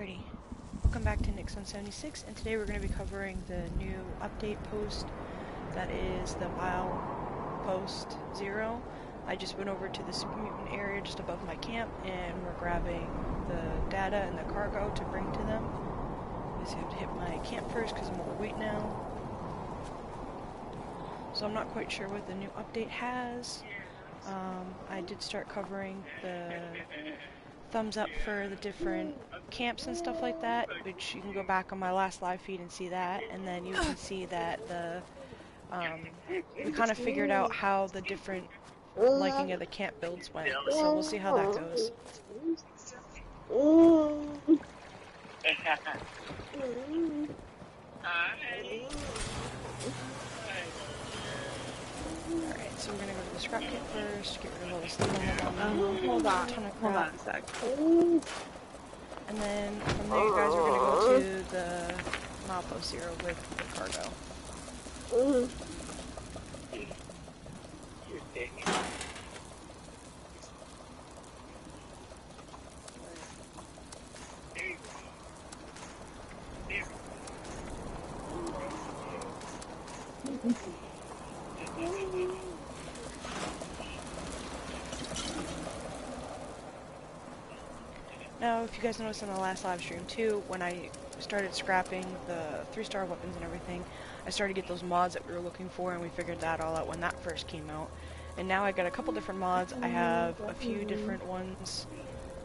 Alrighty, welcome back to Nixon76, and today we're going to be covering the new update post that is the WoW Post 0. I just went over to the Super Mutant area just above my camp, and we're grabbing the data and the cargo to bring to them. I just have to hit my camp first because I'm overweight now. So I'm not quite sure what the new update has. I did start covering the thumbs up for the different camps and stuff like that, which you can go back on my last live feed and see that, and then you can see that we kind of figured out how the different liking of the camp builds went, so we'll see how that goes. Alright, so we're gonna go to the scrap kit first, get rid of all the stuff I have on me. Hold on a sec. And then from there, you guys are gonna go to the Malpo 0 with the cargo. Now, if you guys noticed in the last live stream too, when I started scrapping the 3-star weapons and everything, I started to get those mods that we were looking for, and we figured that all out when that first came out. And now I got a couple different mods. I have a few different ones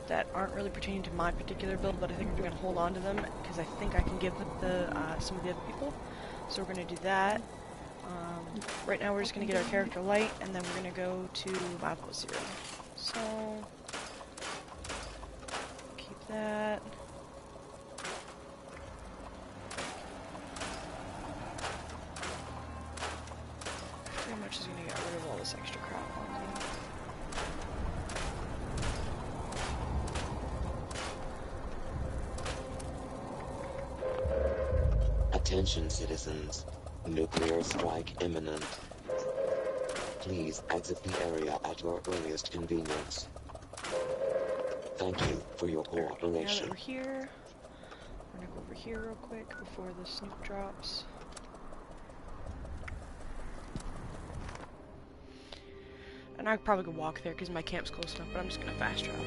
that aren't really pertaining to my particular build, but I think I'm going to hold on to them because I think I can give them to some of the other people. So we're going to do that. Right now we're just going to get our character light, and then we're going to go to Malpo 0. So that. Pretty much is going to get rid of all this extra crap on me. Attention citizens, nuclear strike imminent. Please exit the area at your earliest convenience. Thank you for your cooperation. Now that we're here, we're gonna go over here real quick before the snoop drops. And I probably could walk there because my camp's close enough, but I'm just gonna fast travel.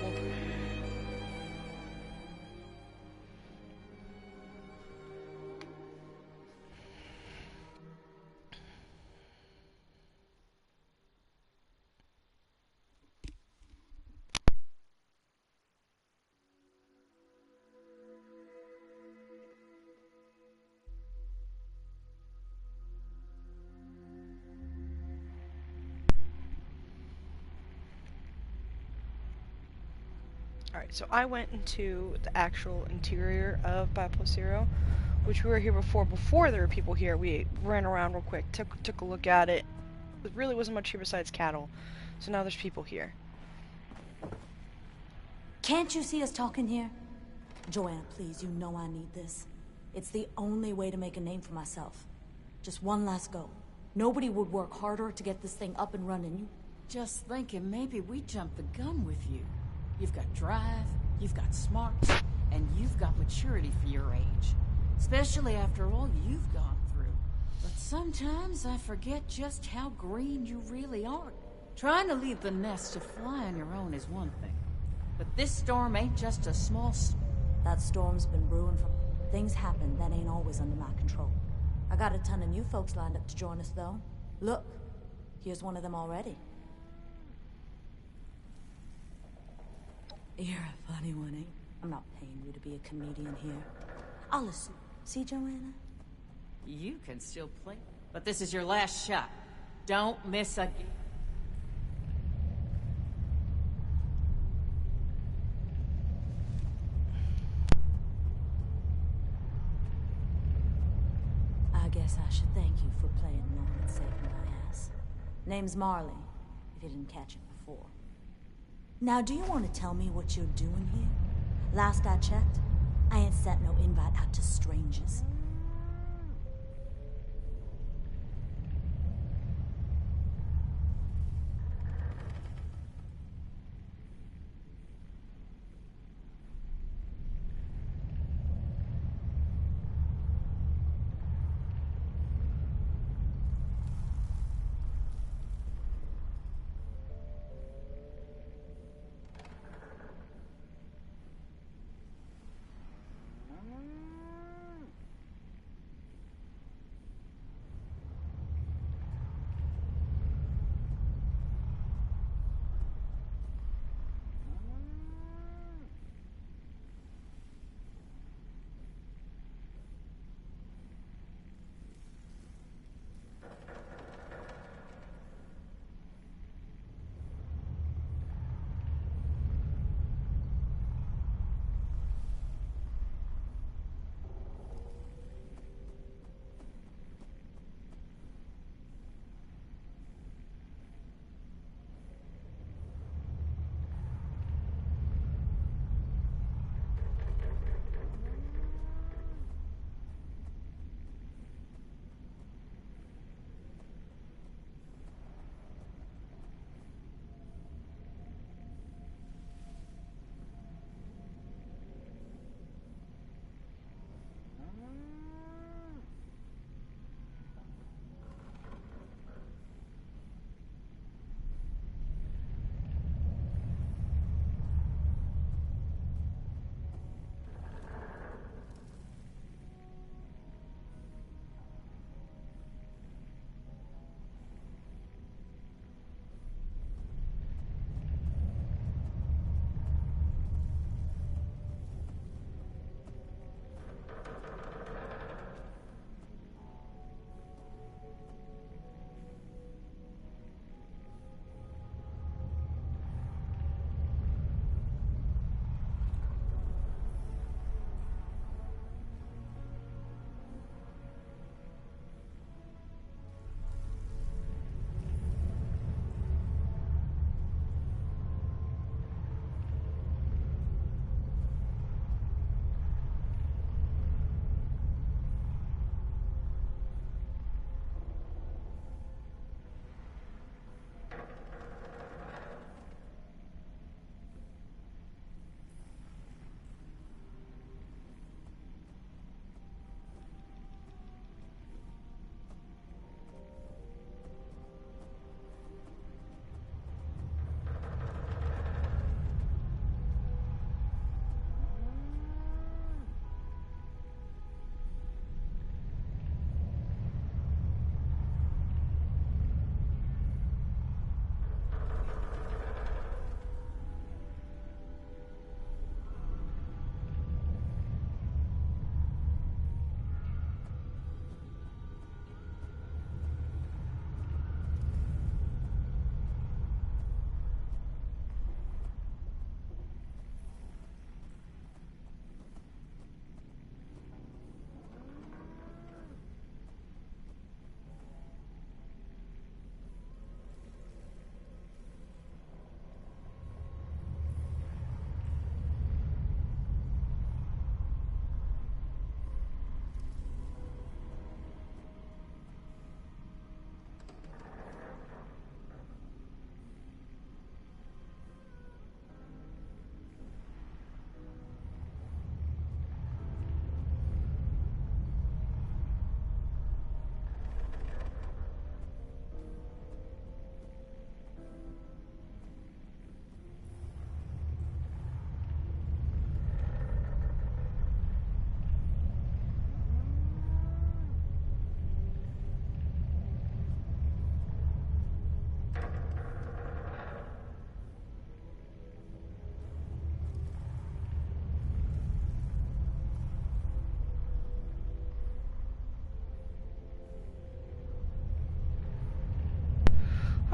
Alright, so I went into the actual interior of Malpo 0, which we were here before. Before there were people here, we ran around real quick, took a look at it. There really wasn't much here besides cattle, so now there's people here. Can't you see us talking here? Joanna, please, you know I need this. It's the only way to make a name for myself. Just one last go. Nobody would work harder to get this thing up and running. You just thinking maybe we jumped the gun with you. You've got drive, you've got smarts, and you've got maturity for your age. Especially after all you've gone through. But sometimes I forget just how green you really are. Trying to leave the nest to fly on your own is one thing. But this storm ain't just a small... That storm's been brewing for... Things happen that ain't always under my control. I got a ton of new folks lined up to join us, though. Look, here's one of them already. You're a funny one, eh? I'm not paying you to be a comedian here. I'll listen. See, Joanna? You can still play, but this is your last shot. Don't miss a... I guess I should thank you for playing along and saving my ass. Name's Marley, if you didn't catch it before. Now, do you want to tell me what you're doing here? Last I checked, I ain't sent no invite out to strangers.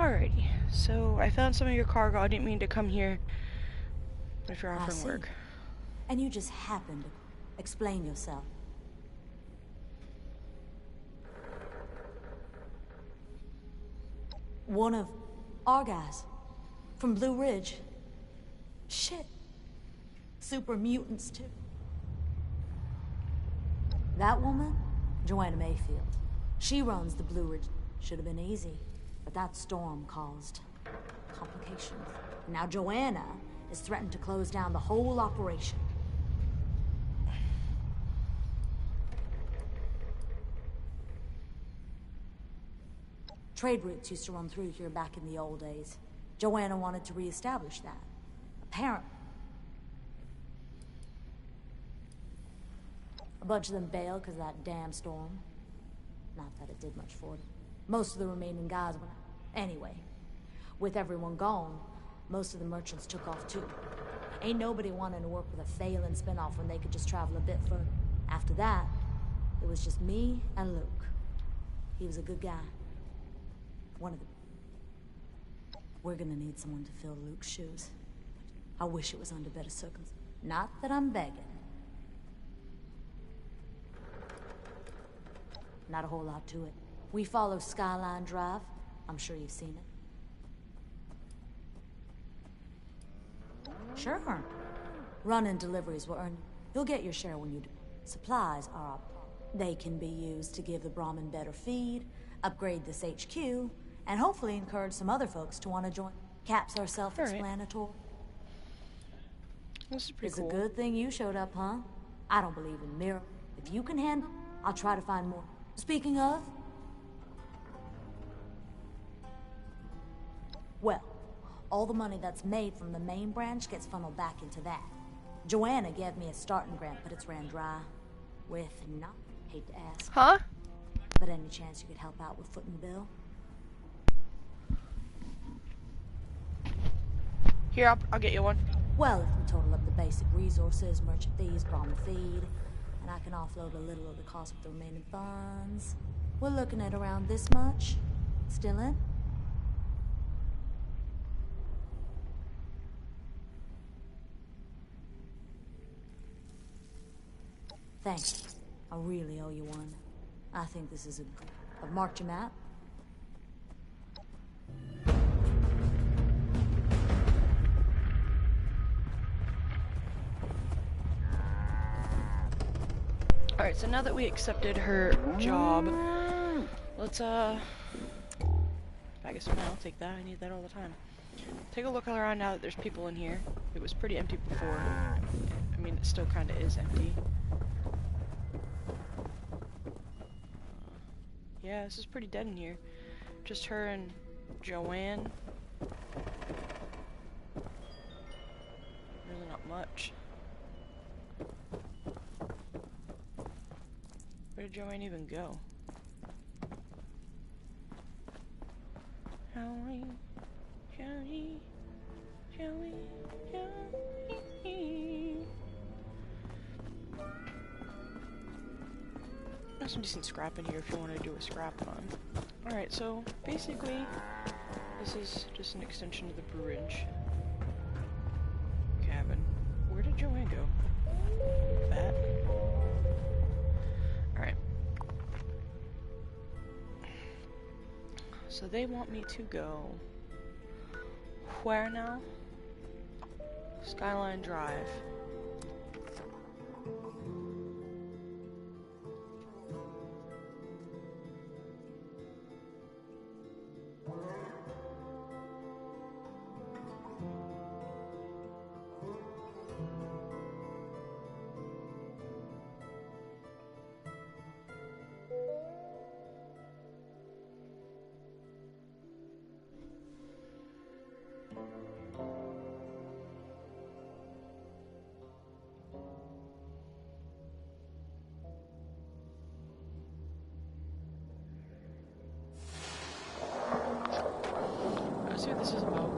Alrighty, so I found some of your cargo. I didn't mean to come here if you're I offering see. work. And you just happened to explain yourself. One of our guys from Blue Ridge. Shit. Super mutants, too. That woman? Joanna Mayfield. She runs the Blue Ridge. Should have been easy, but that storm caused complications. Now Joanna is threatened to close down the whole operation. Trade routes used to run through here back in the old days. Joanna wanted to reestablish that. Apparently. A bunch of them bailed because of that damn storm. Not that it did much for them. Most of the remaining guys went out. Anyway, with everyone gone, most of the merchants took off too. Ain't nobody wanting to work with a failing spinoff when they could just travel a bit further. After that, it was just me and Luke. He was a good guy. One of the... We're gonna need someone to fill Luke's shoes. I wish it was under better circumstances. Not that I'm begging. Not a whole lot to it. We follow Skyline Drive. I'm sure you've seen it. Sure. Run-in deliveries will earn... You'll get your share when you do. Supplies are up. They can be used to give the Brahmin better feed, upgrade this HQ, and hopefully encourage some other folks to want to join. Caps are self-explanatory. This is pretty It's cool. a good thing you showed up, huh? I don't believe in mirror. If you can handle, I'll try to find more. Speaking of... Well, all the money that's made from the main branch gets funneled back into that. Joanna gave me a starting grant, but it's ran dry. With not... Hate to ask. Huh? But any chance you could help out with footing the bill? Here, I'll get you one. Well, if we total up the basic resources, merchant fees, Brahmin feed, and I can offload a little of the cost with the remaining funds, we're looking at around this much. Still in? Thanks. I really owe you one. I think this is a... I've marked your map. Alright, so now that we accepted her job, let's, I guess fine, I'll take that. I need that all the time. Take a look around now that there's people in here. It was pretty empty before. I mean, it still kind of is empty. Yeah, this is pretty dead in here. Just her and Joanne. Really not much. Where did Joanne even go? Joey, Joey, Joey, Joey. There's some decent scrap in here if you want to do a scrap run. Alright, so basically, this is just an extension of the Bridge cabin. Where did Joanne go? That? Alright. So they want me to go... Where now? Skyline Drive. Let's see what this is about.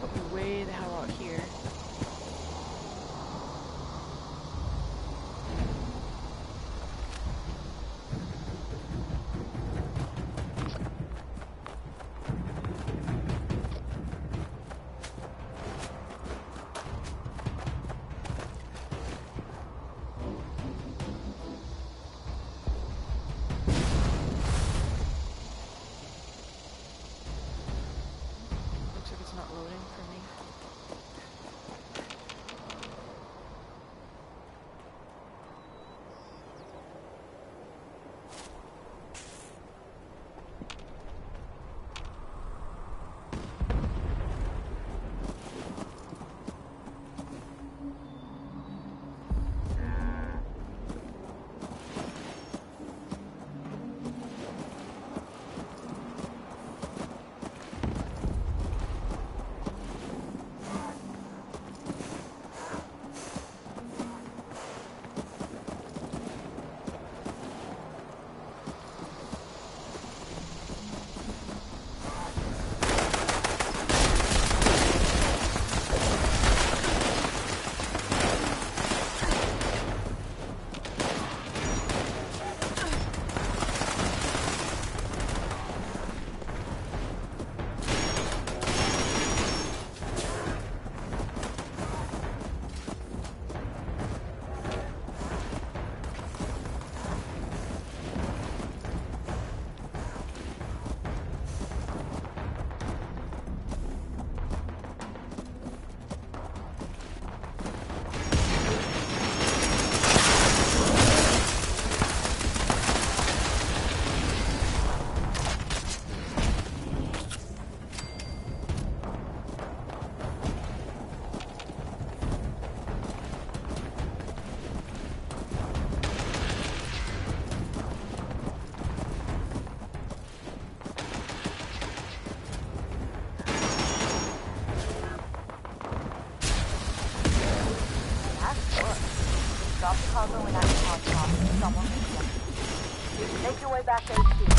Put me way the hell out here. cargo in that hotspot. Someone needs them. Make your way back to HQ.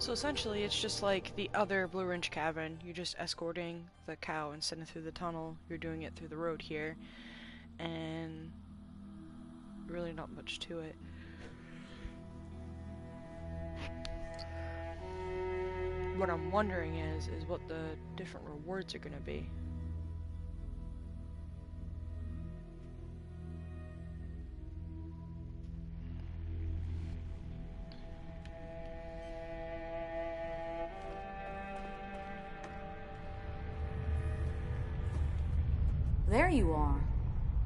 So essentially, it's just like the other Blue Ridge Cabin. You're just escorting the cow and sending it through the tunnel. You're doing it through the road here, and really not much to it. What I'm wondering is what the different rewards are going to be. There you are.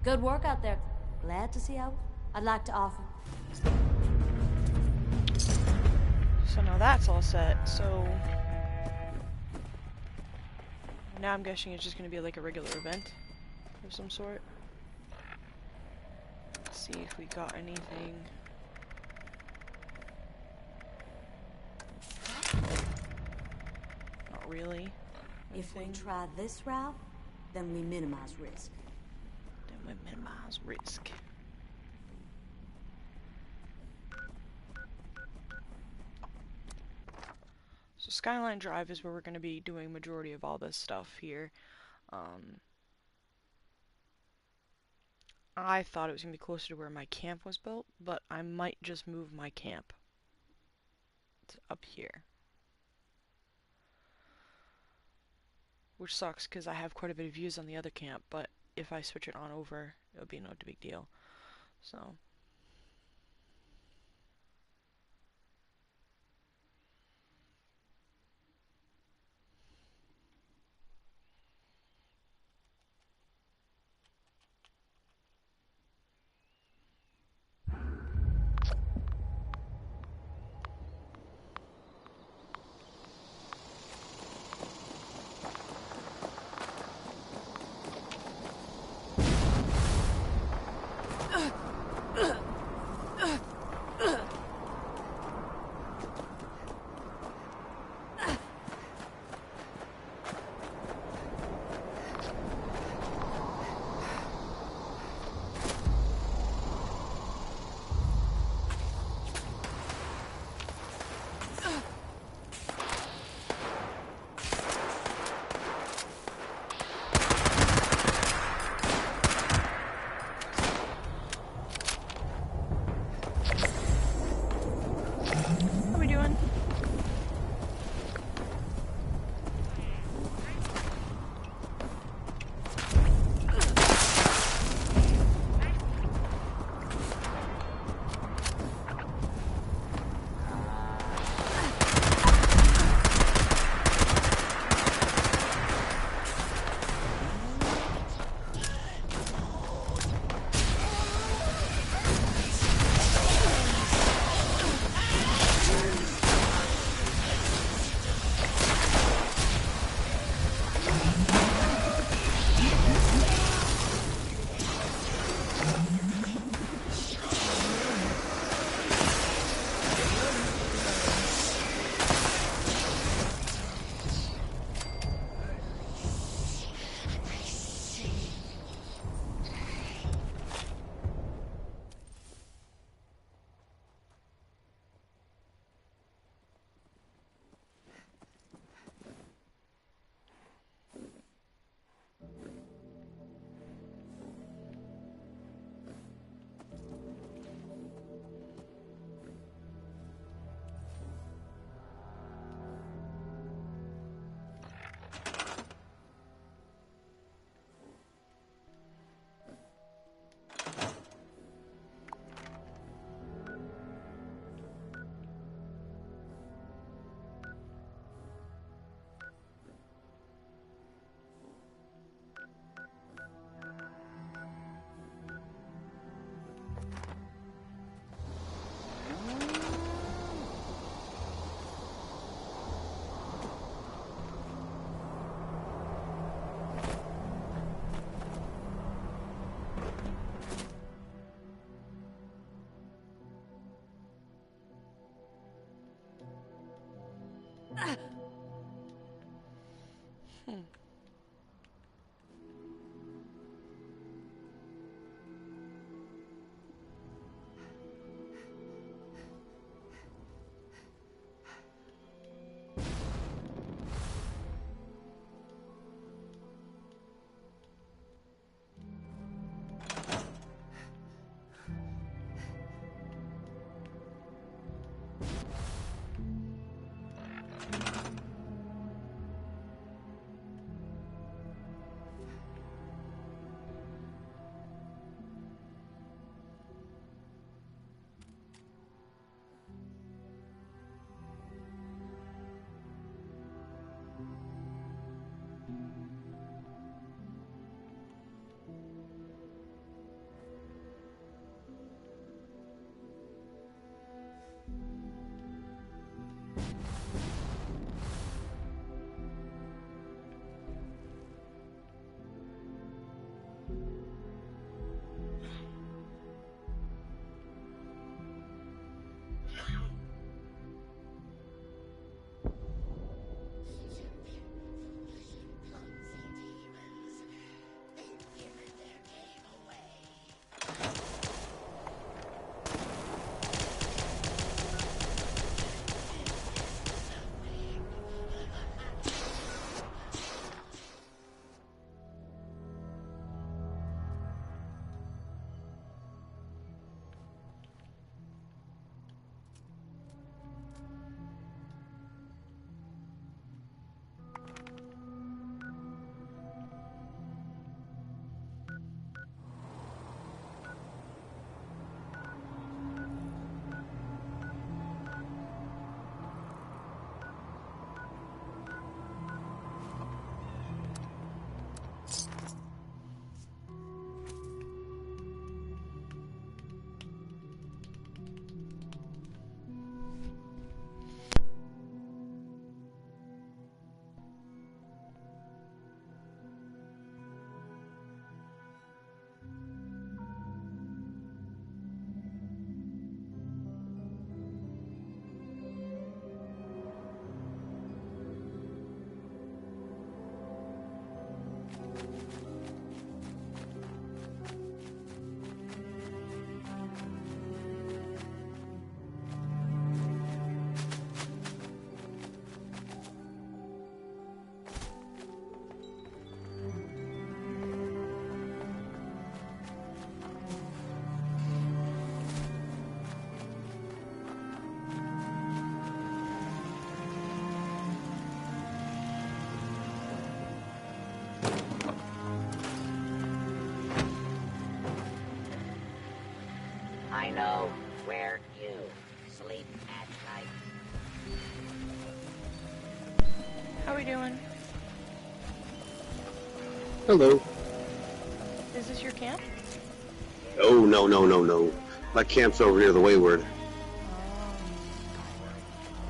Good work out there. Glad to see how I'd like to offer. So now that's all set, so now I'm guessing it's just going to be like a regular event of some sort. Let's see if we got anything. Not really. If we Anything. try this route, then we minimize risk. Then we minimize risk. So Skyline Drive is where we're going to be doing majority of all this stuff here. I thought it was going to be closer to where my camp was built, but I might just move my camp to up here. Which sucks because I have quite a bit of views on the other camp, but if I switch it on over, it'll be no big deal. So Hmm. I know where you sleep at night. How we doing? Hello. Is this your camp? Oh, no, no, no, no. My camp's over near the Wayward.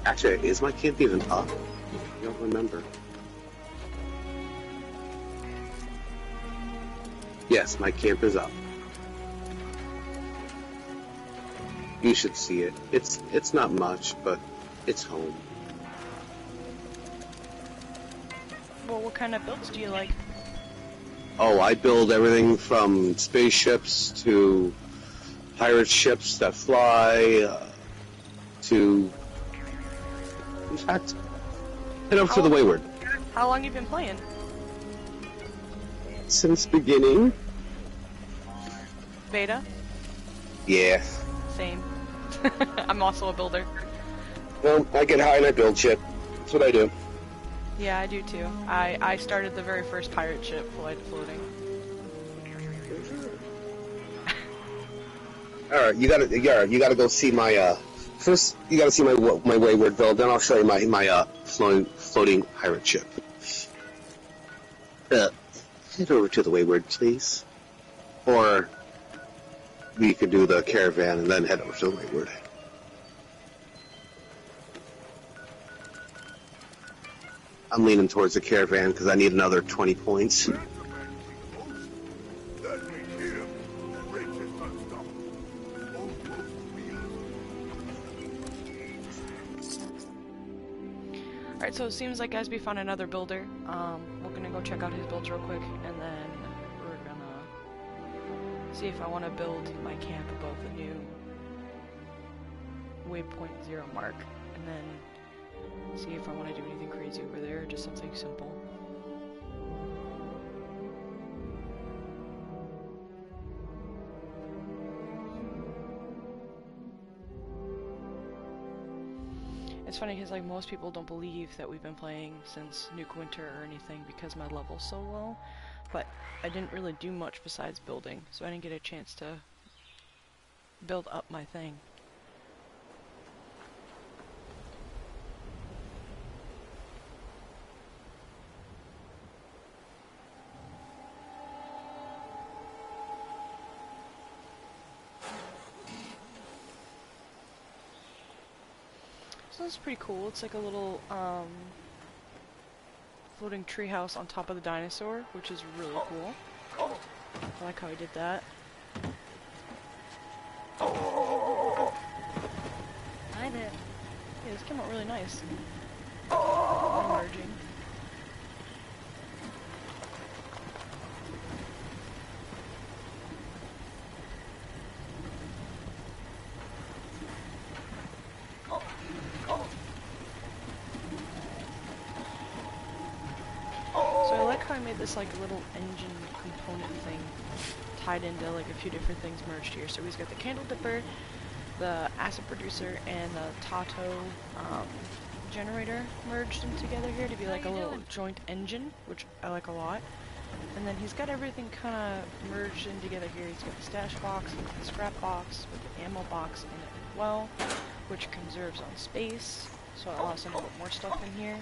Actually, is my camp even up? I don't remember. Yes, my camp is up. You should see it. It's not much, but it's home. Well, what kind of builds do you like? Oh, I build everything from spaceships to pirate ships that fly, to... In fact, head over to the Wayward. How long you been playing? Since beginning? Beta? Yeah. Same. I'm also a builder. Well, I get high and I build shit. That's what I do. Yeah, I do too. I started the very first pirate ship floating. Alright, you gotta go see my, first, you gotta see my Wayward build, then I'll show you my floating pirate ship. Head over to the Wayward, please. Or, we could do the caravan and then head over to the Wayward. I'm leaning towards the caravan because I need another 20 points. Alright, Alright, so it seems like Esby found another builder. We're gonna go check out his builds real quick, and then we're gonna see if I want to build my camp above the new waypoint 0 mark, and then see if I want to do anything crazy over there, or just something simple. It's funny because like most people don't believe that we've been playing since Nuke Winter or anything because my level's so low, but I didn't really do much besides building, so I didn't get a chance to build up my thing. So this is pretty cool. It's like a little floating treehouse on top of the dinosaur, which is really cool. I like how he did that. Hi there. Yeah, this came out really nice. Merging. So I like how I made this like little engine component thing tied into like a few different things merged here. So he's got the candle dipper, the acid producer, and the Tato generator merged in together here to be like a little joint engine, which I like a lot. And then he's got everything kind of merged in together here. He's got the stash box, the scrap box, with the ammo box in it as well, which conserves on space, so it allows him to put more stuff in here.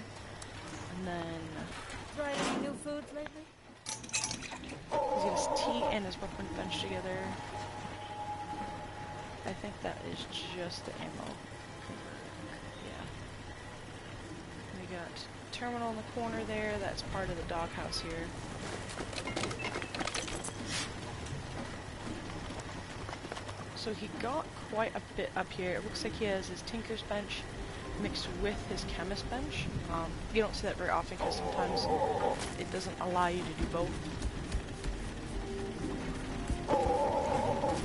And then Tried any new foods lately? he's got his tea and his weapon bench together. I think that is just the ammo. Yeah. We got terminal in the corner there. That's part of the doghouse here. So he got quite a bit up here. It looks like he has his tinker's bench mixed with his chemist bench. You don't see that very often because sometimes it doesn't allow you to do both.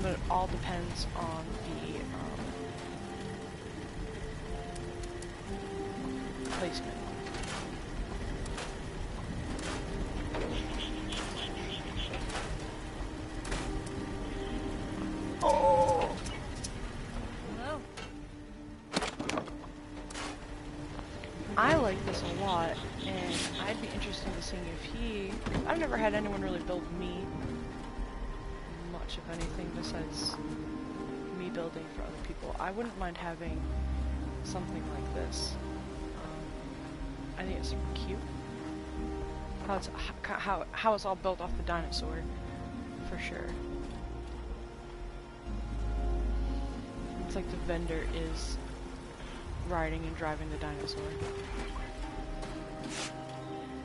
But it all depends on the placement. I like this a lot, and I'd be interested in seeing if he... I've never had anyone really build me much of anything besides me building for other people. I wouldn't mind having something like this. I think it's super cute. How it's all built off the dinosaur, for sure. It's like the vendor is riding and driving the dinosaur.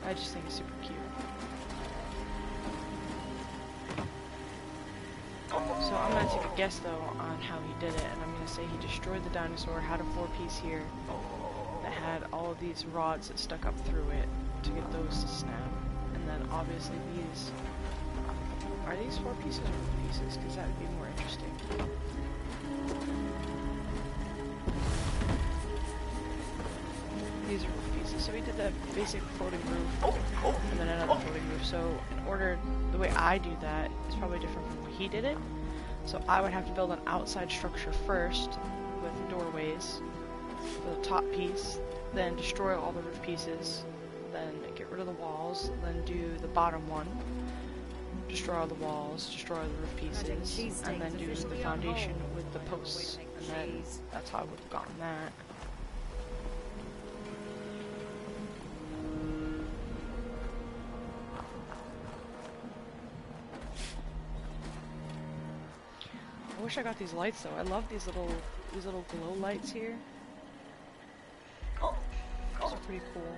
I just think it's super cute. So I'm gonna take a guess though on how he did it, and I'm gonna say he destroyed the dinosaur, had a 4-piece here that had all of these rods that stuck up through it to get those to snap. And then obviously these... Are these 4 pieces or 4 pieces? Because that would be more interesting. These are roof pieces. So he did the basic floating roof, and then another floating roof. So in order, the way I do that is probably different from what he did it. So I would have to build an outside structure first with doorways for the top piece, then destroy all the roof pieces, then get rid of the walls, then do the bottom one, destroy all the walls, destroy all the roof pieces, and then do the foundation with the posts. And then that's how I would have gotten that. I wish I got these lights though. I love these little glow lights here. Those are pretty cool.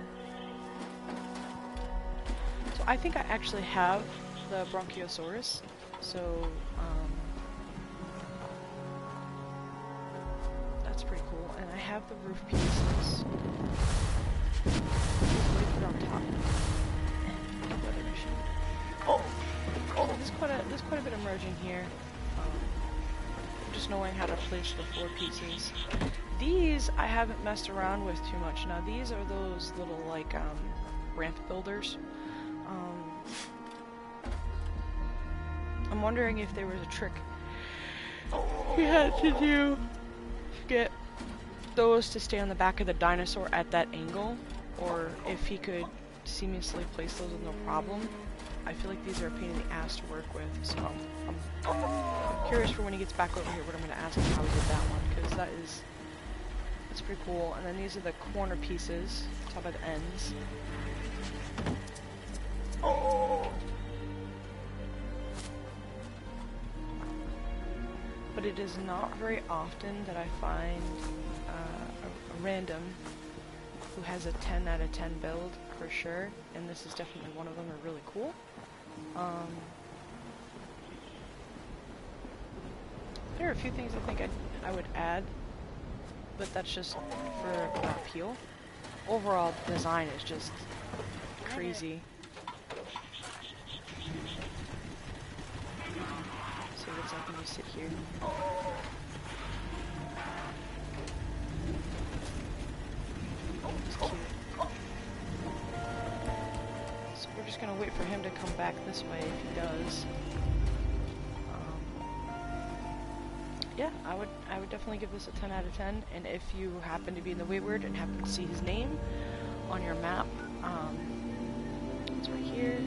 So I think I actually have the Bronchiosaurus. So that's pretty cool. And I have the roof pieces. Wait for it on top. Weather mission. Oh, there's quite a bit of merging here. Just knowing how to place the 4 pieces. These I haven't messed around with too much. Now these are those little like ramp builders. I'm wondering if there was a trick we had to do to get those to stay on the back of the dinosaur at that angle, or if he could seamlessly place those with no problem. I feel like these are a pain in the ass to work with, so I'm curious for when he gets back over here what I'm going to ask him how he did that one, because that's pretty cool. And then these are the corner pieces, top of the ends. But it is not very often that I find a random who has a 10 out of 10 build, for sure, and this is definitely one of them. Are really cool. There are a few things I think I would add, but that's just for appeal. Overall design is just crazy. See what's like when you sit here. It's cute. So we're just gonna wait for him to come back this way if he does. Yeah, I would definitely give this a 10 out of 10. And if you happen to be in the Wayward and happen to see his name on your map, it's right here.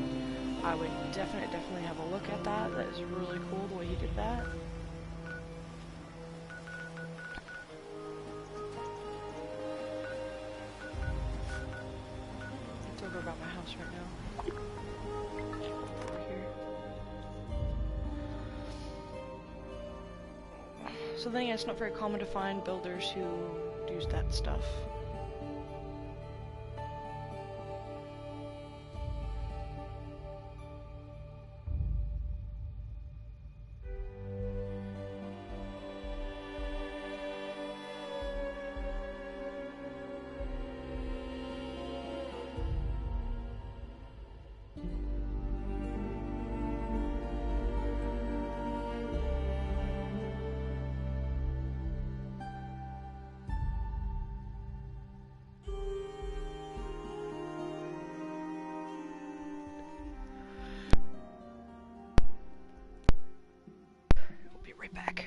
I would definitely have a look at that. That is really cool the way he did that. It's over about my house right now. Over here. So then, yeah, it's not very common to find builders who use that stuff. Right back.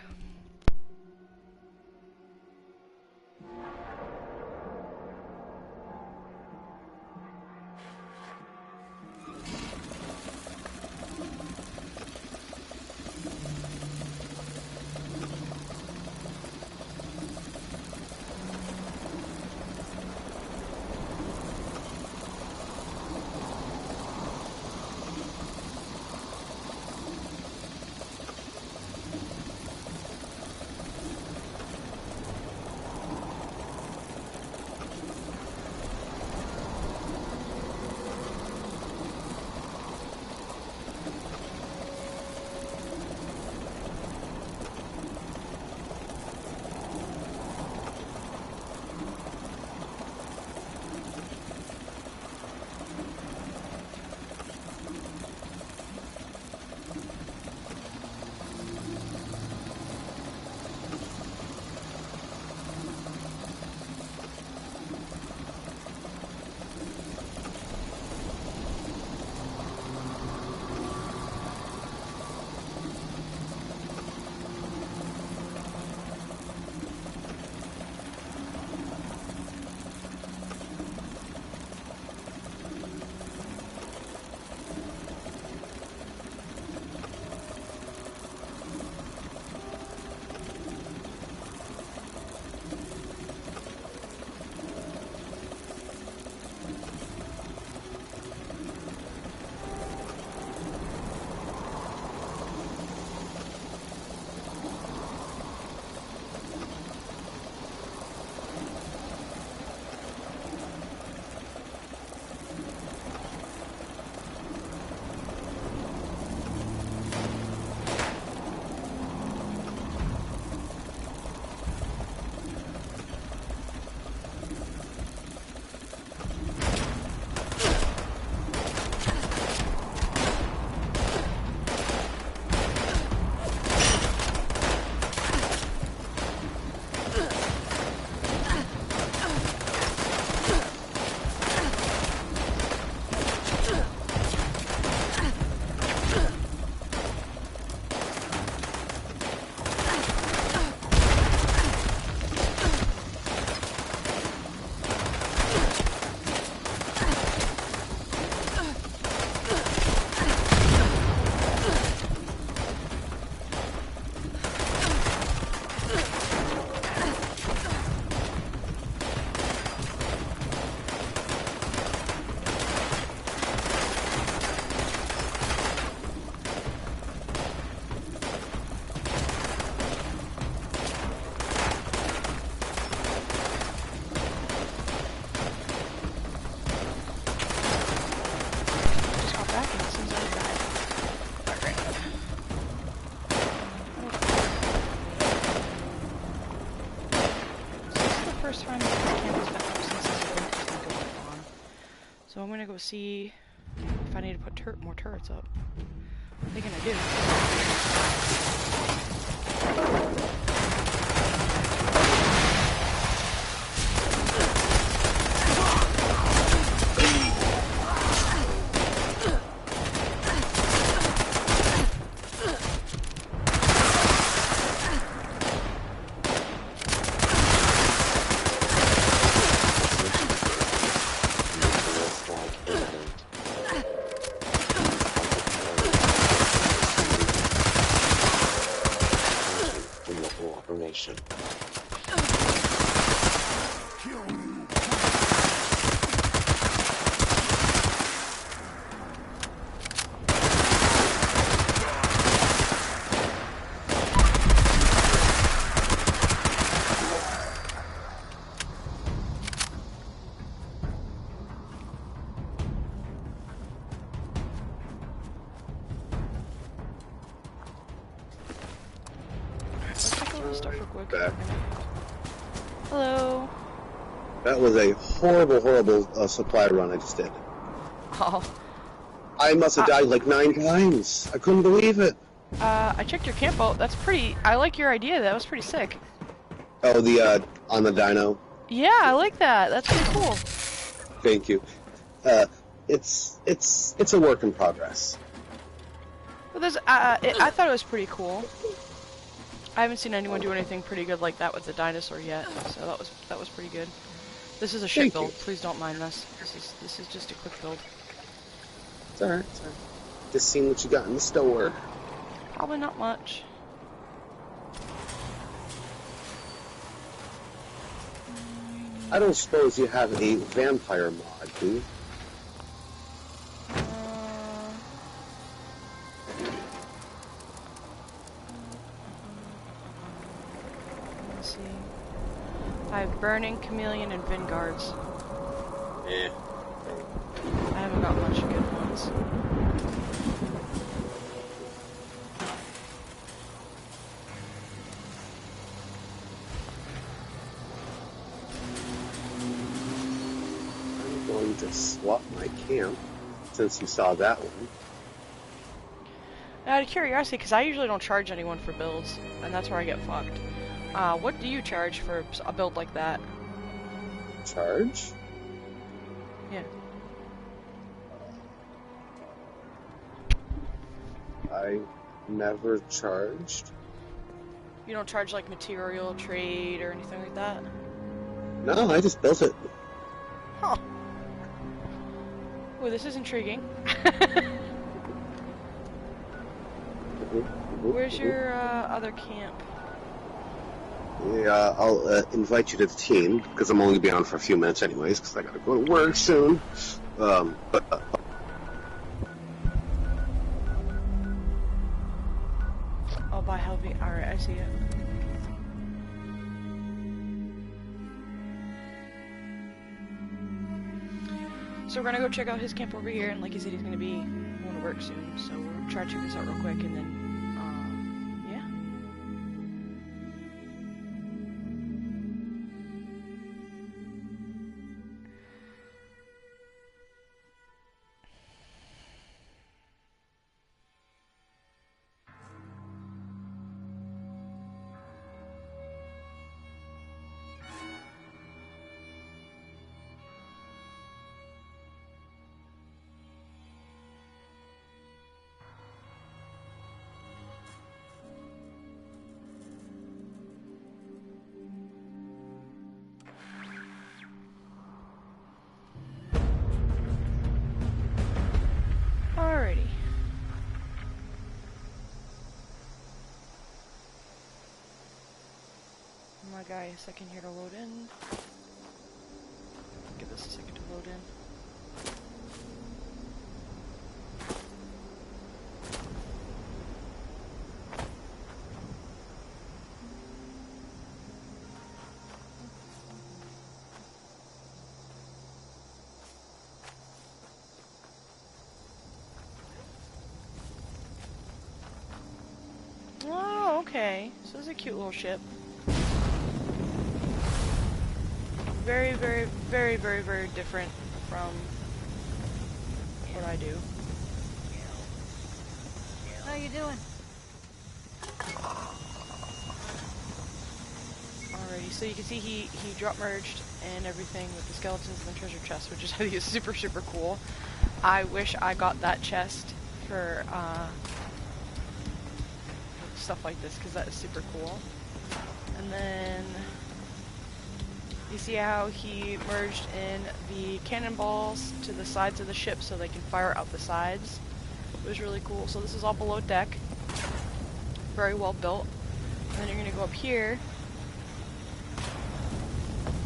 go see if I need to put more turrets up. I'm thinking I do. Operation. Stuff real quick. Back. Hello. That was a horrible, horrible supply run I just did. Oh. I must have died like 9 times. I couldn't believe it. I checked your camp out. That's pretty. I like your idea. That was pretty sick. Oh, the on the dino. Yeah, I like that. That's pretty cool. Thank you. It's a work in progress. But there's, I thought it was pretty cool. I haven't seen anyone do anything pretty good like that with the dinosaur yet, so that was pretty good. This is a shit Thank build. you. Please don't mind this. This is just a quick build. It's alright. Just seeing what you got in the store. Probably not much. I don't suppose you have a vampire mod, do you? Let's see. I have Burning, Chameleon, and Vinguards. Eh. I haven't got much good ones. I'm going to swap my camp since you saw that one. Out of curiosity, because I usually don't charge anyone for builds, and that's where I get fucked. What do you charge for a build like that? Charge? Yeah. I never charged. You don't charge like material, trade, or anything like that? No, I just built it. Huh. Ooh, this is intriguing. Where's your other camp? Yeah, I'll invite you to the team, because I'm only going to be on for a few minutes anyways, because I got to go to work soon. Oh, by Helvey. Alright, I see it. So we're gonna go check out his camp over here, and like he said, he's gonna be going to work soon, so we'll try to check this out real quick, and then, yeah. Alrighty. My guy a second here to load in. Give this a second to load in. Oh, okay. So it's a cute little ship. Very, very, very, very, very different from what I do. How you doing? Alrighty, so you can see he drop merged and everything with the skeletons and the treasure chest, which is I think is super cool. I wish I got that chest for stuff like this, because that is super cool. And then you see how he merged in the cannonballs to the sides of the ship so they can fire out the sides. It was really cool. So this is all below deck. Very well built. And then you're going to go up here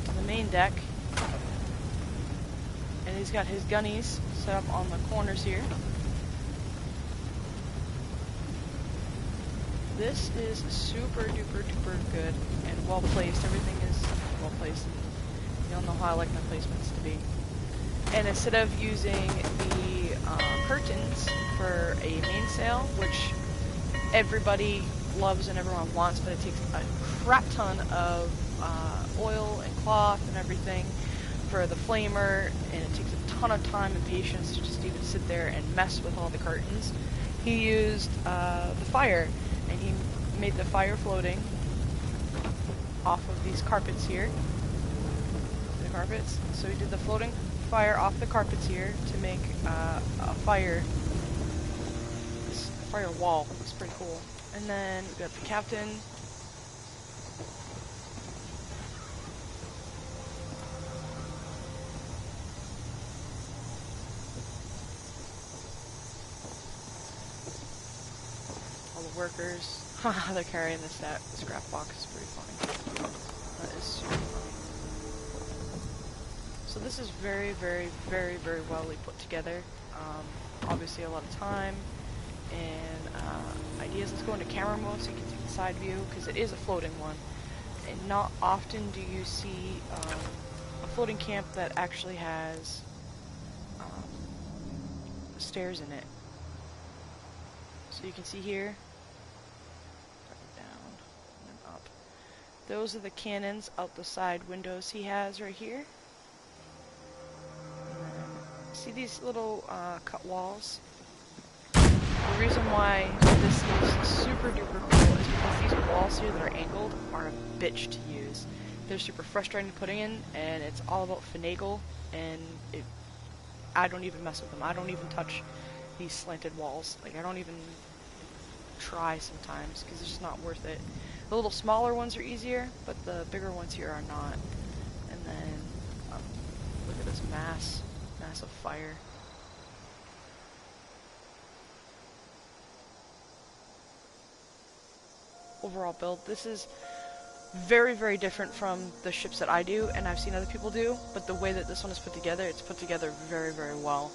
to the main deck. And he's got his gunnies set up on the corners here. This is super duper good and well placed. Everything is well placed. You all know how I like my placements to be. And instead of using the curtains for a mainsail, which everybody loves and everyone wants, but it takes a crap ton of oil and cloth and everything for the flamer, and it takes a ton of time and patience to just even sit there and mess with all the curtains. He used the fire, and he made the fire floating off of these carpets here. The carpets. So he did the floating fire off the carpets here to make a fire wall. It's pretty cool. And then we got the captain. All the workers. They're carrying the scrap box. It's pretty funny. That is super funny. So this is very well put together. Obviously a lot of time and ideas. Let's go into camera mode so you can see the side view, because it is a floating one. And not often do you see a floating camp that actually has stairs in it. So you can see here, down and up. Those are the cannons out the side windows he has right here. See these little cut walls? The reason why this is super duper cool is because these walls here that are angled are a bitch to use. They're super frustrating putting in, and it's all about finagle, and I don't even mess with them. I don't even touch these slanted walls. Like, I don't even try sometimes, because it's just not worth it. The little smaller ones are easier, but the bigger ones here are not. And then, look at this massive fire. Overall build, this is very different from the ships that I do and I've seen other people do, but the way that this one is put together, it's put together very well.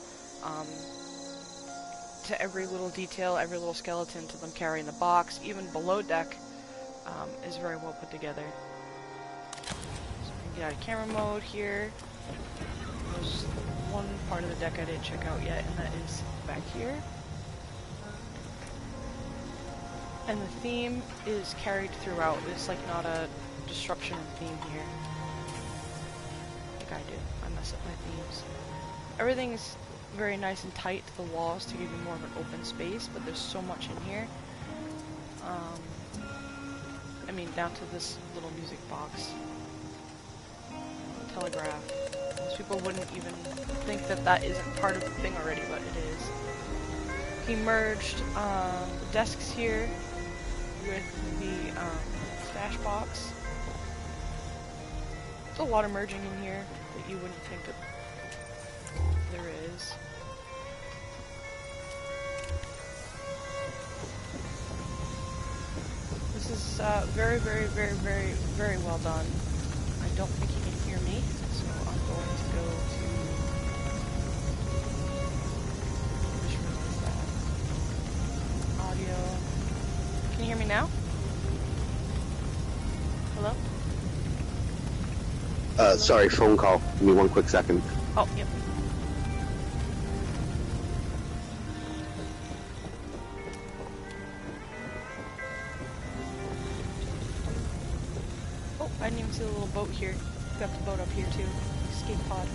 To every little detail, every little skeleton, to them carrying the box, even below deck, is very well put together. So we can get out of camera mode here. There's one part of the deck I didn't check out yet, and that is back here. And the theme is carried throughout. It's like not a disruption in theme here. Like I do. I mess up my themes. Everything is very nice and tight to the walls to give you more of an open space, but there's so much in here. I mean, down to this little music box. Telegraph. Most people wouldn't even think that that isn't part of the thing already, but it is. He merged the desks here with the stash box. There's a lot of merging in here that you wouldn't think that there is. This is very well done. I don't think he can hear me, so I'm going to go to... Just realized that. Audio. Can you hear me now? Hello? Sorry, phone call. Give me 1 quick second. Oh, yep. Oh, I didn't even see the little boat here. Got the boat up here too. Escape pod.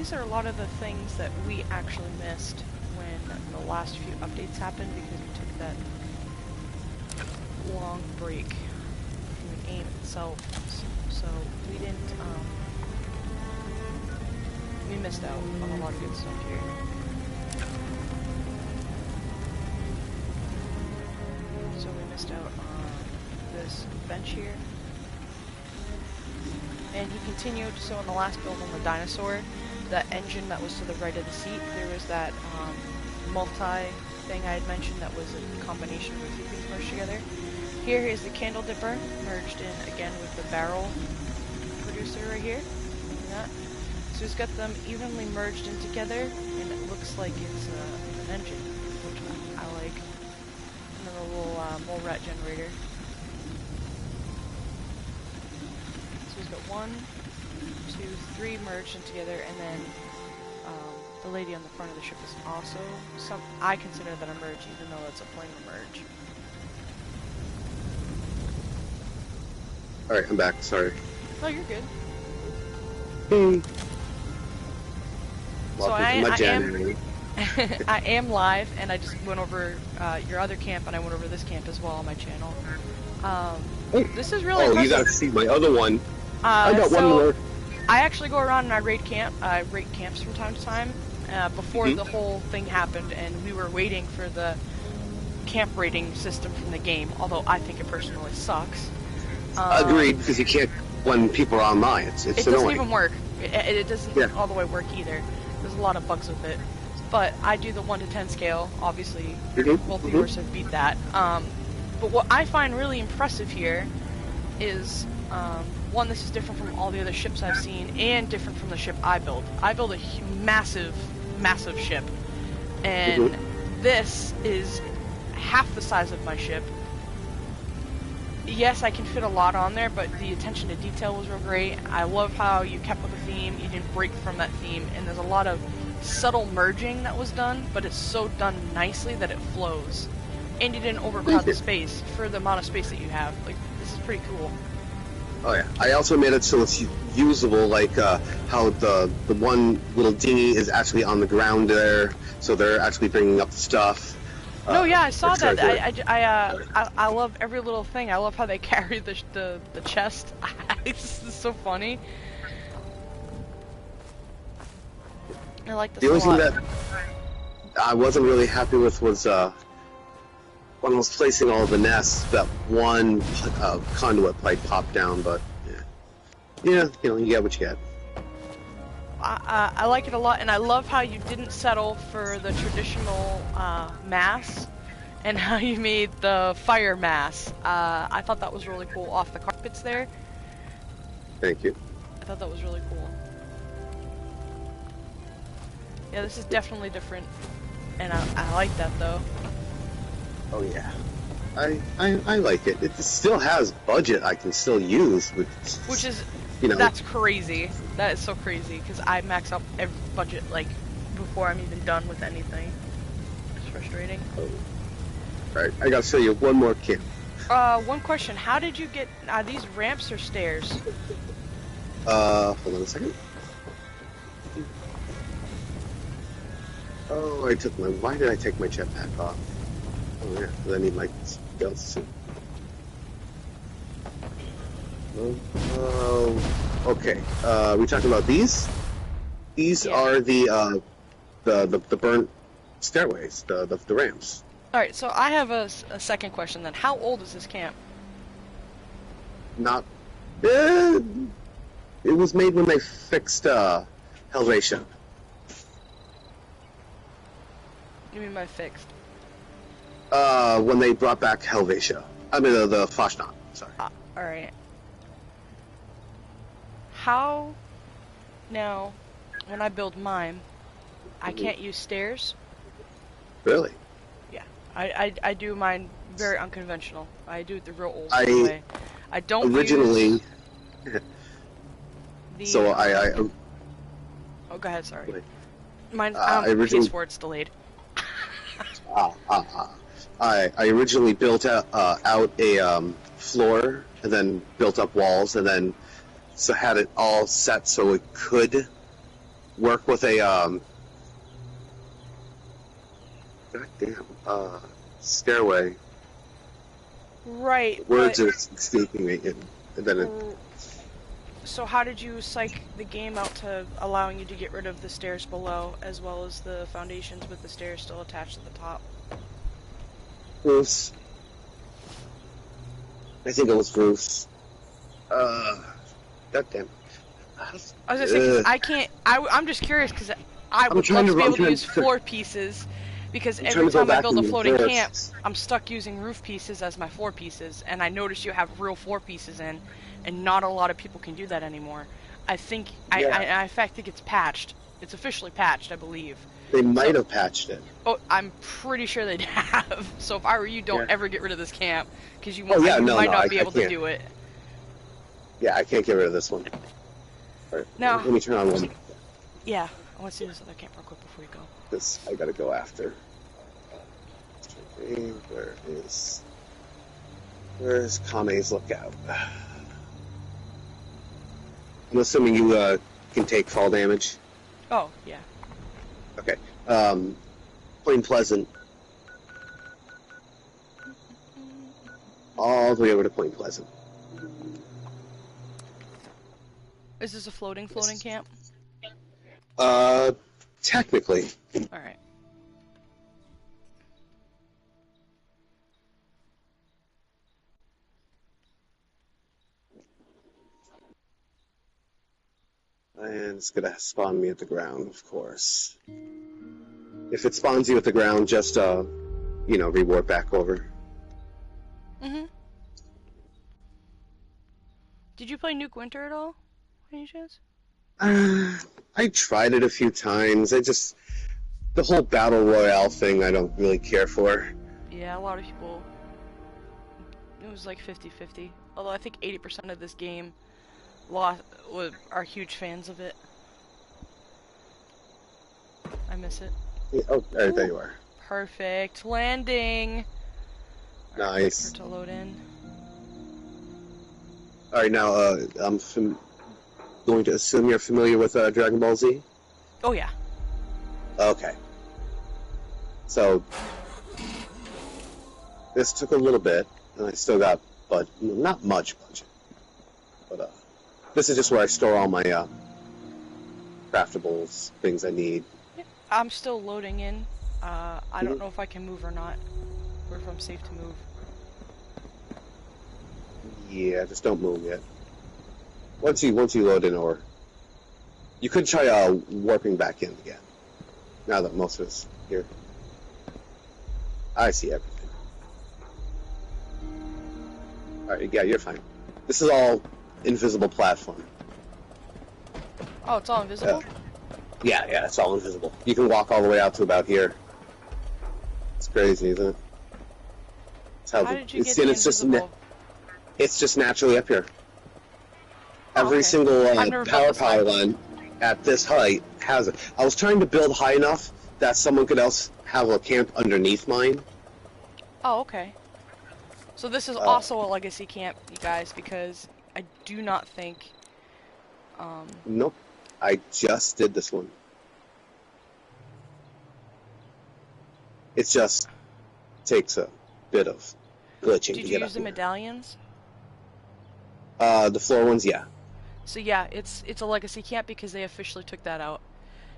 these are a lot of the things that we actually missed when the last few updates happened because we took that long break from the game itself. So we didn't, we missed out on a lot of good stuff here. So we missed out on this bench here. And he continued, so in the last build on the dinosaur, that engine that was to the right of the seat, there was that multi-thing I had mentioned that was a combination of the two things merged together. Here is the candle dipper, merged in again with the barrel producer right here. See that? So he's got them evenly merged in together, and it looks like it's an engine, which I like. And then a little mole rat generator. We've got 1, 2, 3 merged in together, and then the lady on the front of the ship is also I consider that a merge, even though it's a planar merge. Alright, I'm back, sorry. Oh, you're good. Hey. So I am live, and I just went over your other camp, and I went over this camp as well on my channel. This is really impressive. You gotta see my other one. I got one more. I actually go around and I raid camps from time to time. Before the whole thing happened, and we were waiting for the camp rating system from the game. Although I think it personally sucks. Agreed, because you can't when people are online. It's it annoying. Doesn't even work. It doesn't all the way work either. There's a lot of bugs with it. But I do the 1 to 10 scale. Obviously, both of yours have beat that. But what I find really impressive here is. One, this is different from all the other ships I've seen, and different from the ship I build. I build a massive, massive ship, and this is half the size of my ship. Yes, I can fit a lot on there, but the attention to detail was real great. I love how you kept with the theme, you didn't break from that theme, and there's a lot of subtle merging that was done, but it's so done nicely that it flows. And you didn't overcrowd the space for the amount of space that you have. Like, this is pretty cool. Oh yeah, I also made it so it's usable, like how the one little dinghy is actually on the ground there, so they're actually bringing up the stuff. No, yeah, I saw that. I love every little thing. I love how they carry the chest. It's so funny. I like this a lot. The only thing that I wasn't really happy with was when I was placing all the nests, that one conduit pipe popped down, but yeah, you get what you get. I like it a lot, and I love how you didn't settle for the traditional mass, and how you made the fire mass. I thought that was really cool off the carpets there. Thank you. I thought that was really cool. Yeah, this is definitely different, and I like that though. Oh yeah, I like it. It still has budget I can still use, which is, that's crazy. That is so crazy because I max out every budget like before I'm even done with anything. It's frustrating. Oh. Alright, I gotta show you one more camp. One question: how did you get? Are these ramps or stairs? Hold on a second. Oh, why did I take my jetpack off? Oh yeah, because I need my stealth suit. Okay. We talking about these? These are the burnt stairways, the ramps. All right. So I have a second question then. How old is this camp? Not. It was made when they fixed Helvetia. You mean by fixed? When they brought back Helvetia. I mean, the Fasnacht, sorry. Alright. How... Now, when I build mine, I can't use stairs? Really? Yeah. I do mine very unconventional. I do it the real old school way. I don't originally... use... So Oh, go ahead, sorry. Mine's originally... PS4, it's delayed. I originally built out a floor, and then built up walls, and then had it all set so it could work with a goddamn stairway. Right. Words but- are escaping me, and then it, So how did you psych the game out to allowing you to get rid of the stairs below, as well as the foundations with the stairs still attached to the top? roofs. I think it was roofs. Goddamn. I was gonna say, 'cause I can't. I'm just curious because I I'm would trying love to to- be I'm able to trying use to- floor pieces, because I'm every trying to go time I back build a and floating reverse. camp, I'm stuck using roof pieces as my floor pieces, and I notice you have real floor pieces in, and not a lot of people can do that anymore. I think I in fact think it's patched. It's officially patched, I believe. They might have patched it. Oh, I'm pretty sure they'd have. So if I were you, don't Yeah. ever get rid of this camp, because you, Oh, yeah, you no, might no, not I- be I able to can't. do it. Yeah, I can't get rid of this one. Alright, Now- let me turn on one. Yeah, I want to see this other camp real quick before you go. This I gotta go after. Okay, where's Kame's lookout? I'm assuming you can take fall damage. Oh, yeah. Okay. Point Pleasant. All the way over to Point Pleasant. Is this a floating camp? Technically. Alright. And it's gonna spawn me at the ground, of course. If it spawns you at the ground, just, rewarp back over. Mm-hmm. Did you play Nuke Winter at all? Any chance? I tried it a few times. The whole Battle Royale thing, I don't really care for. Yeah, a lot of people... It was like 50-50. Although I think 80% of this game are huge fans of it. I miss it. Yeah, oh, there you are. Perfect landing. Alright, Nice. wait for it to load in. Alright, now, I'm going to assume you're familiar with Dragon Ball Z? Oh yeah. Okay. So, this took a little bit, and I still got, not much budget. But, this is just where I store all my, craftables, things I need. I'm still loading in. I don't know if I can move or not, or if I'm safe to move. Yeah, just don't move yet. Once you load in, or you could try warping back in again. Now that most of us here, I see everything. All right, yeah, you're fine. This is all invisible platform. Oh, it's all invisible? Yeah, it's all invisible. You can walk all the way out to about here. It's crazy, isn't it? It's How did you get the invisible? It's just naturally up here. Oh, Every okay. single I've never built power this high. pylon at this height has it. I was trying to build high enough that someone could else have a camp underneath mine. Oh, okay. So this is also a legacy camp, you guys, because I do not think... Nope. I just did this one. It just takes a bit of glitching Did to you get use up the here. medallions? The floor ones, yeah. So yeah, it's a legacy camp because they officially took that out.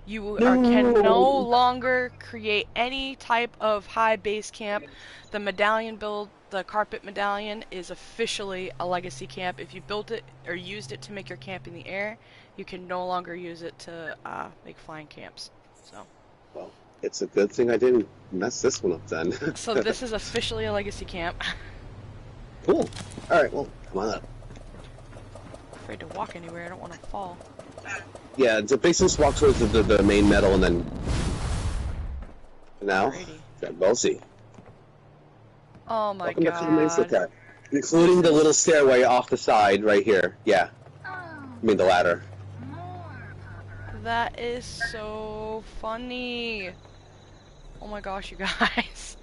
You can no longer create any type of high base camp. The medallion build, the carpet medallion, is officially a legacy camp. If you built it or used it to make your camp in the air, you can no longer use it to make flying camps. So. Well, it's a good thing I didn't mess this one up then. So this is officially a legacy camp. Cool. Alright, well, come on up. Afraid to walk anywhere. I don't want to fall. Yeah, the basically just walk towards the main metal and then... Now, Alrighty. Dragon Ball Z. Oh my Welcome to Kame's god. Lookout. Including the little stairway off the side right here. Yeah. I mean the ladder. That is so funny. Oh my gosh, you guys.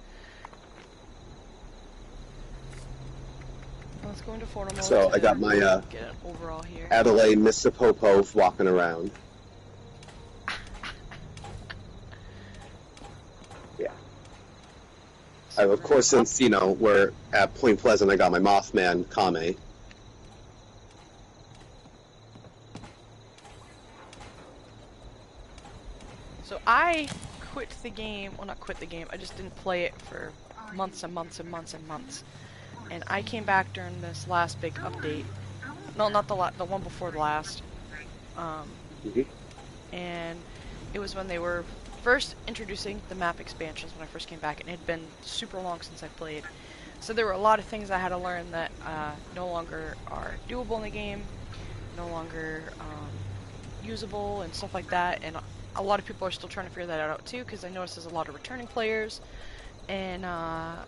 Let's go into photo mode. So, I to got my, get an overall here. Adelaide Mr. Popove walking around. Of course, since, we're at Point Pleasant, I got my Mothman Kame. So I quit the game, well, not quit the game, I just didn't play it for months and months and months and months. And I came back during this last big update. No, not the one before the last. And it was when they were first introducing the map expansions when I first came back, and it had been super long since I played. So there were a lot of things I had to learn that no longer are doable in the game, no longer usable and stuff like that, and a lot of people are still trying to figure that out too, because I noticed there's a lot of returning players, and I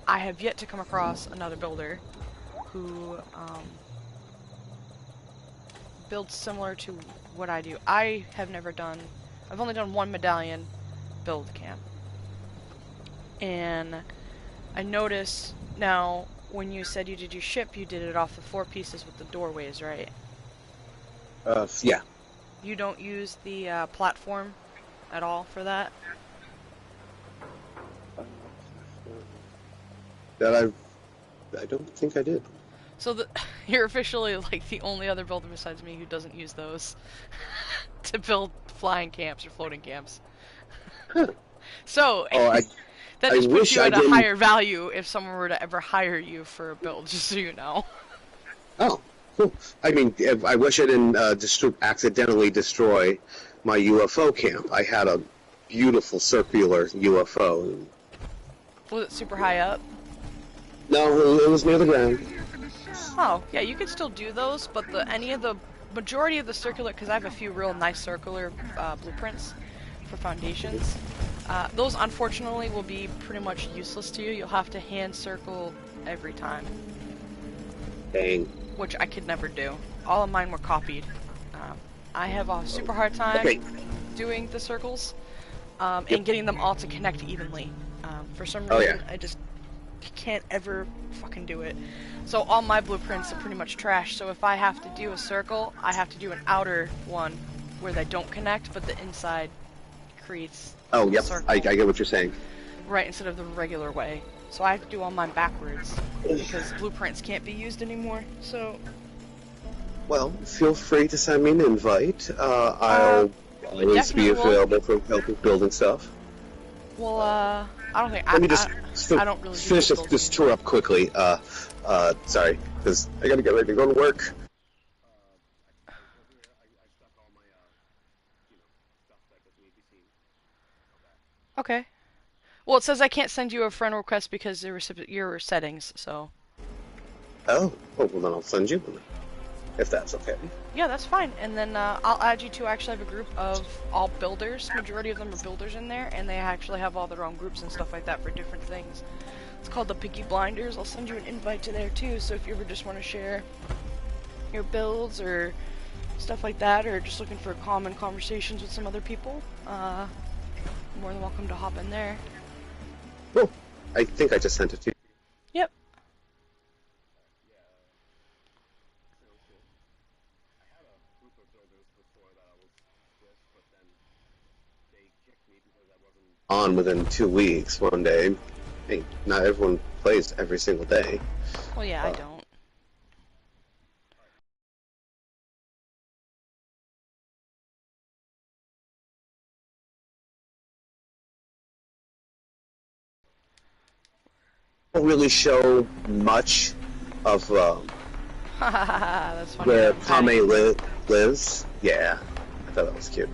have yet to come across another builder who builds similar to what I do. I've only done one medallion build camp. And I noticed now, when you said you did your ship, you did it off the 4 pieces with the doorways, right? Yeah. You don't use the platform at all for that? I don't think I did. So you're officially like the only other builder besides me who doesn't use those to build flying camps or floating camps. So that just puts you at a higher value if someone were to ever hire you for a build, just so you know. Oh, cool. I mean, I wish I didn't accidentally destroy my UFO camp. I had a beautiful circular UFO. Was it super high up? No, it was near the ground. Oh, yeah, you can still do those, but majority of the circular, because I have a few real nice circular blueprints for foundations, those unfortunately will be pretty much useless to you. You'll have to hand circle every time. Dang. Which I could never do. All of mine were copied. I have a super hard time doing the circles and getting them all to connect evenly. For some reason, I just can't ever fucking do it. So all my blueprints are pretty much trash, so if I have to do a circle, I have to do an outer one where they don't connect, but the inside creates a circle. I get what you're saying. Right, instead of the regular way. So I have to do all mine backwards, because blueprints can't be used anymore, so... Well, feel free to send me an invite. I'll always be available for help with building stuff. Well, I don't think... Let me just I don't really finish this tour up quickly. Sorry, because I gotta get ready to go to work. Okay. Well, it says I can't send you a friend request because your settings, so... Oh, well then I'll send you one, if that's okay. Yeah, that's fine. And then I'll add you to actually have a group of all builders. Majority of them are builders in there, and they actually have all their own groups and stuff like that for different things. It's called the Peaky Blinders. I'll send you an invite to there too, so if you ever just want to share your builds or stuff like that, or just looking for common conversations with some other people, more than welcome to hop in there. Cool. I think I just sent it to you. Yep. On within 2 weeks, one day. Hey, not everyone plays every single day. Well, yeah, I don't. Don't really show much of That's funny. where Kame lives. Yeah, I thought that was cute.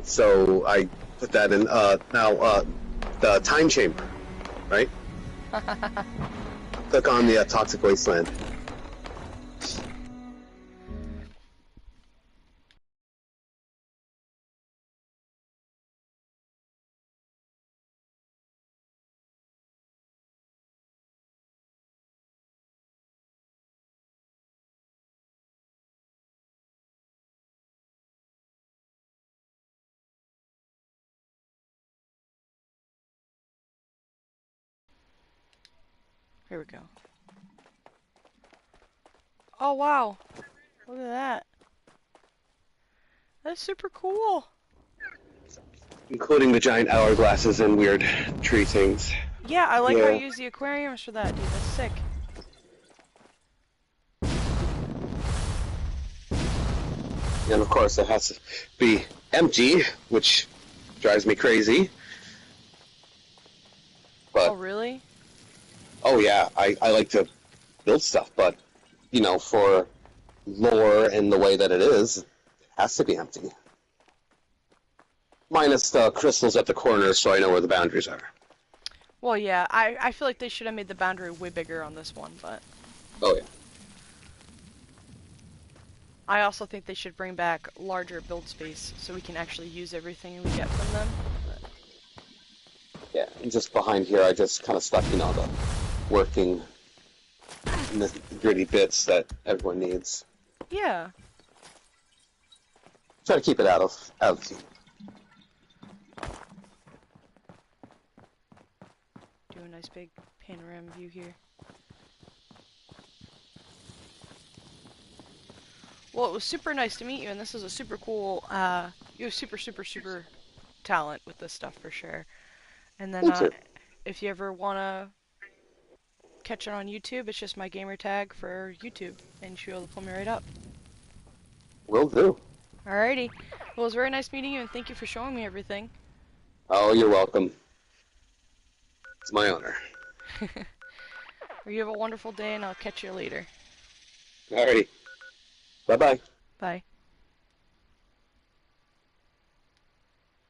So I put that in. Now, the time chamber, right? Click on the Toxic Wasteland. Here we go. Oh wow! Look at that. That's super cool. including the giant hourglasses and weird tree things. Yeah, I like how Yeah. you use the aquariums for that, dude. That's sick. And of course, it has to be empty, which drives me crazy. But Oh, really? oh yeah, I like to build stuff, but you know, for lore and the way that it is, it has to be empty. Minus the crystals at the corners, so I know where the boundaries are. Well, yeah, I feel like they should have made the boundary way bigger on this one, but Oh yeah. I also think they should bring back larger build space so we can actually use everything we get from them. But Yeah, and just behind here, I just kind of stuck, you know, the working, gritty bits that everyone needs. yeah. Try to keep it out of view. Do a nice big panorama view here. Well, it was super nice to meet you, and this is a super cool, you have super talent with this stuff for sure. And then, Thank you. if you ever want to catch it on YouTube, it's just my gamer tag for YouTube, and you should be able to pull me right up. Will do. Alrighty. Well, it was very nice meeting you, and thank you for showing me everything. Oh, you're welcome. It's my honor. Well, you have a wonderful day, and I'll catch you later. Alrighty. Bye-bye. Bye.